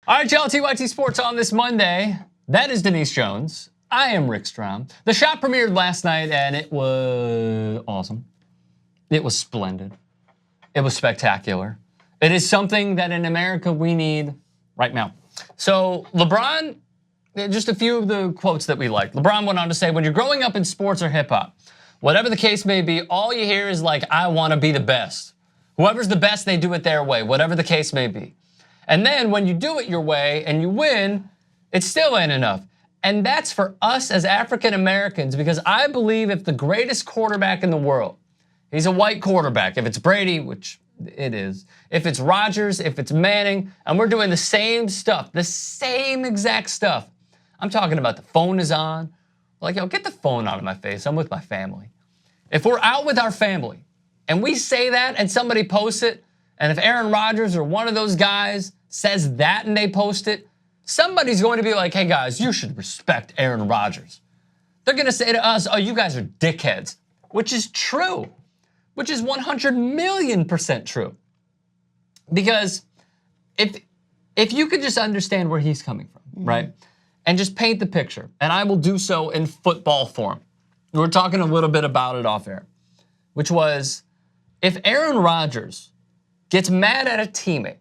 All right, y'all, TYT Sports on this Monday. That is Denise Jones. I am Rick Strom. The shop premiered last night, and it was awesome. It was splendid. It was spectacular. It is something that in America we need right now. So LeBron, just a few of the quotes that we like. LeBron went on to say, when you're growing up in sports or hip hop, whatever the case may be, all you hear is like, I want to be the best. Whoever's the best, they do it their way, whatever the case may be. And then when you do it your way and you win, it still ain't enough. And that's for us as African Americans, because I believe if the greatest quarterback in the world, he's a white quarterback, if it's Brady, which it is, if it's Rodgers, if it's Manning, and we're doing the same stuff, the same exact stuff. I'm talking about the phone is on. Like, yo, get the phone out of my face. I'm with my family. If we're out with our family and we say that and somebody posts it, and if Aaron Rodgers or one of those guys says that and they post it, somebody's going to be like, hey guys, you should respect Aaron Rodgers. They're going to say to us, oh, you guys are dickheads, which is true, which is 100,000,000% true. Because if you could just understand where he's coming from, right? And just paint the picture, and I will do so in football form. We were talking a little bit about it off air, which was if Aaron Rodgers gets mad at a teammate,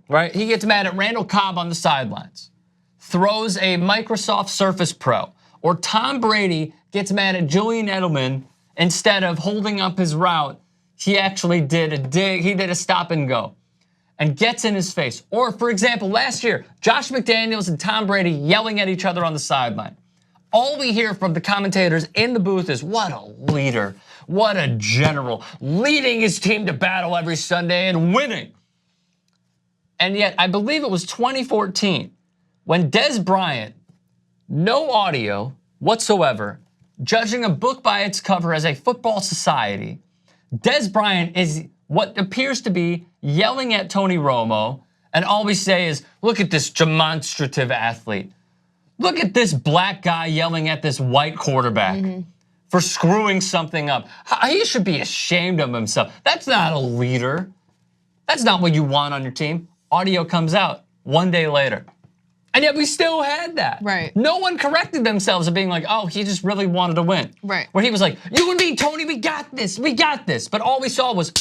right? He gets mad at Randall Cobb on the sidelines, throws a Microsoft Surface Pro, or Tom Brady gets mad at Julian Edelman, instead of holding up his route, he actually did a dig, he did a stop and go, and gets in his face. Or for example, last year, Josh McDaniels and Tom Brady yelling at each other on the sideline. All we hear from the commentators in the booth is, what a leader, what a general, leading his team to battle every Sunday and winning. And yet, I believe it was 2014, when Dez Bryant, no audio whatsoever, judging a book by its cover as a football society, Dez Bryant is what appears to be yelling at Tony Romo, and all we say is, look at this demonstrative athlete. Look at this black guy yelling at this white quarterback for screwing something up. He should be ashamed of himself. That's not a leader. That's not what you want on your team. Audio comes out 1 day later. And yet we still had that. Right. No one corrected themselves of being like, oh, he just really wanted to win. Right. Where he was like, you and me, Tony, we got this, we got this. But all we saw was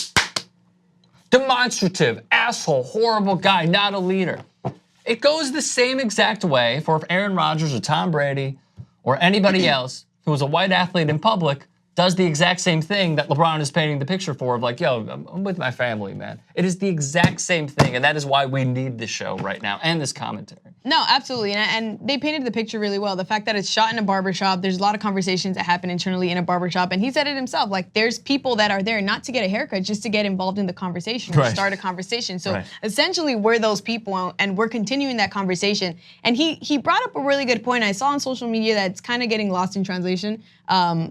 demonstrative, asshole, horrible guy, not a leader. It goes the same exact way for if Aaron Rodgers or Tom Brady or anybody else who was a white athlete in public does the exact same thing that LeBron is painting the picture for, of like, yo, I'm with my family, man. It is the exact same thing, and that is why we need this show right now and this commentary. No, absolutely, and they painted the picture really well. The fact that it's shot in a barbershop, there's a lot of conversations that happen internally in a barbershop, and he said it himself, like there's people that are there not to get a haircut, just to get involved in the conversation or start a conversation. So essentially we're those people, and we're continuing that conversation. And he brought up a really good point I saw on social media that's kind of getting lost in translation,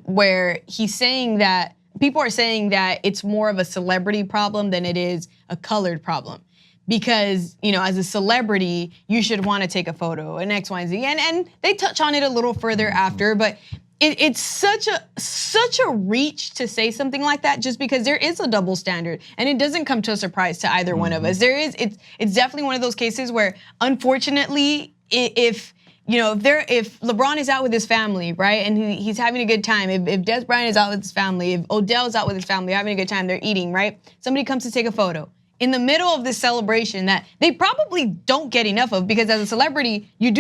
where he's saying that people are saying that it's more of a celebrity problem than it is a colored problem. Because, you know, as a celebrity, you should want to take a photo and X, Y, and Z. And they touch on it a little further after, but it's such a reach to say something like that, just because there is a double standard, and it doesn't come to a surprise to either one of us. It's definitely one of those cases where, unfortunately, if LeBron is out with his family, right, and he's having a good time, if Dez Bryant is out with his family, if Odell is out with his family, having a good time, they're eating, right? Somebody comes to take a photo in the middle of this celebration that they probably don't get enough of, because as a celebrity, you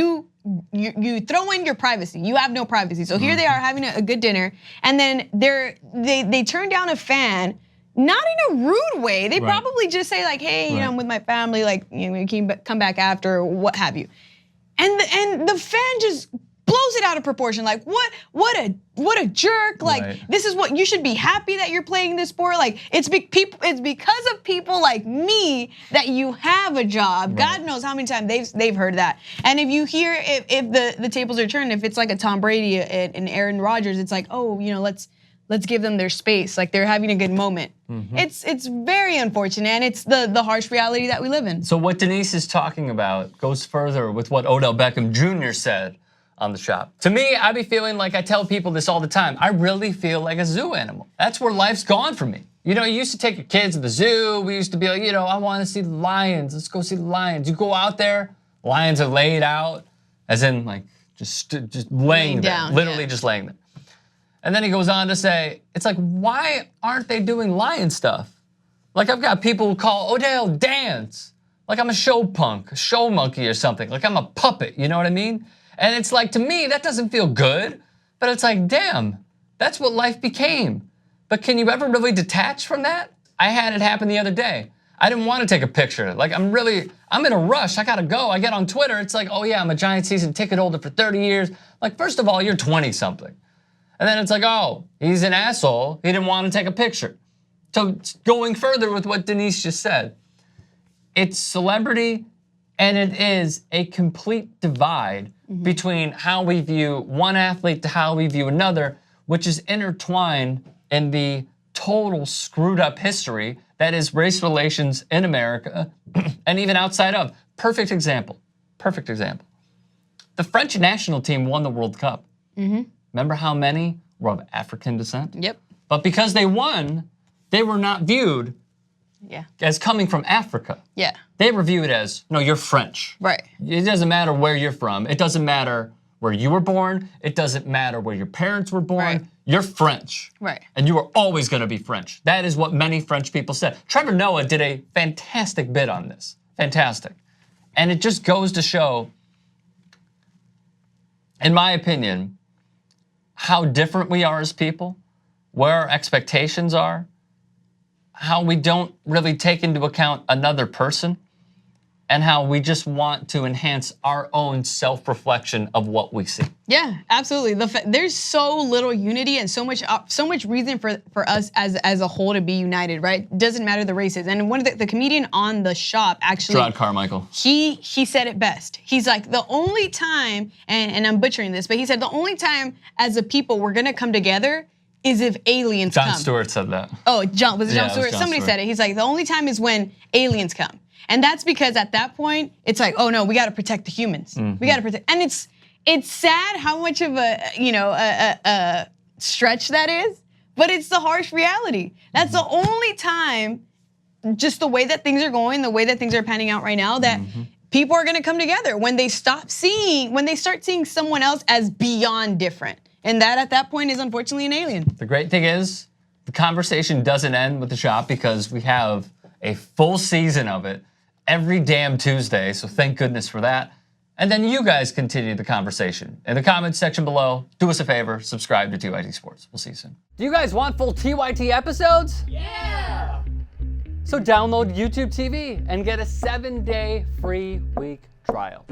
throw in your privacy. You have no privacy. So here they are having a good dinner, and then they turn down a fan, not in a rude way. They probably just say like, hey, you know, I'm with my family, like, you know, can you come back after, or what have you. And the fan just blows it out of proportion. Like, what a jerk. Like, this is what you should be happy that you're playing this sport. Like, it's because of people like me that you have a job. God knows how many times they've heard that. And if you hear, if the tables are turned, if it's like a Tom Brady and Aaron Rodgers, it's like, oh, you know, let's give them their space. Like, they're having a good moment. It's very unfortunate, and it's the harsh reality that we live in. So what Denise is talking about goes further with what Odell Beckham Jr. said on the shop. To me, I be feeling like, I tell people this all the time, I really feel like a zoo animal. That's where life's gone for me. You know, you used to take your kids to the zoo. We used to be like, you know, I want to see the lions. Let's go see the lions. You go out there, Lions are laid out, as in like just laying there, down, literally just laying there. And then he goes on to say, it's like, why aren't they doing lion stuff? Like I've got people who call Odell dance, like I'm a show punk, a show monkey or something, like I'm a puppet, you know what I mean? And it's like, to me, that doesn't feel good, but it's like, damn, that's what life became. But can you ever really detach from that? I had it happen the other day. I didn't want to take a picture. Like I'm in a rush, I gotta go. I get on Twitter, it's like, oh yeah, I'm a Giants season ticket holder for 30 years. Like first of all, you're 20 something. And then it's like, oh, he's an asshole, he didn't want to take a picture. So going further with what Denise just said, it's celebrity and it is a complete divide between how we view one athlete to how we view another, which is intertwined in the total screwed up history that is race relations in America and even outside of. Perfect example. The French national team won the World Cup. Remember how many were of African descent? Yep. But because they won, they were not viewed as coming from Africa. Yeah. They were viewed as, no, you're French. Right. It doesn't matter where you're from. It doesn't matter where you were born. It doesn't matter where your parents were born. Right. You're French. Right. And you are always going to be French. That is what many French people said. Trevor Noah did a fantastic bit on this. Fantastic. And it just goes to show, in my opinion, how different we are as people, where our expectations are, how we don't really take into account another person, and how we just want to enhance our own self-reflection of what we see. Yeah, absolutely. There's so little unity and so much reason for us as a whole to be united, right? Doesn't matter the races. And one of the comedian on The Shop actually, Gerard Carmichael. He said it best. He's like, the only time, and I'm butchering this, but he said the only time as a people we're gonna come together is if aliens come. Jon Stewart said that. Oh, was it Jon Stewart? Jon Somebody Stewart. said it. He's like, the only time is when aliens come. And that's because at that point, it's like, oh no, we gotta protect the humans. We gotta protect, and it's sad how much of a stretch that is, but it's the harsh reality. That's the only time, just the way that things are going, the way that things are panning out right now, that people are gonna come together when they start seeing someone else as beyond different. And that at that point is unfortunately an alien. The great thing is, the conversation doesn't end with The Shop because we have a full season of it every damn Tuesday, so thank goodness for that. And then you guys continue the conversation. In the comments section below, do us a favor, subscribe to TYT Sports. We'll see you soon. Do you guys want full TYT episodes? Yeah! So download YouTube TV and get a 7-day free week trial.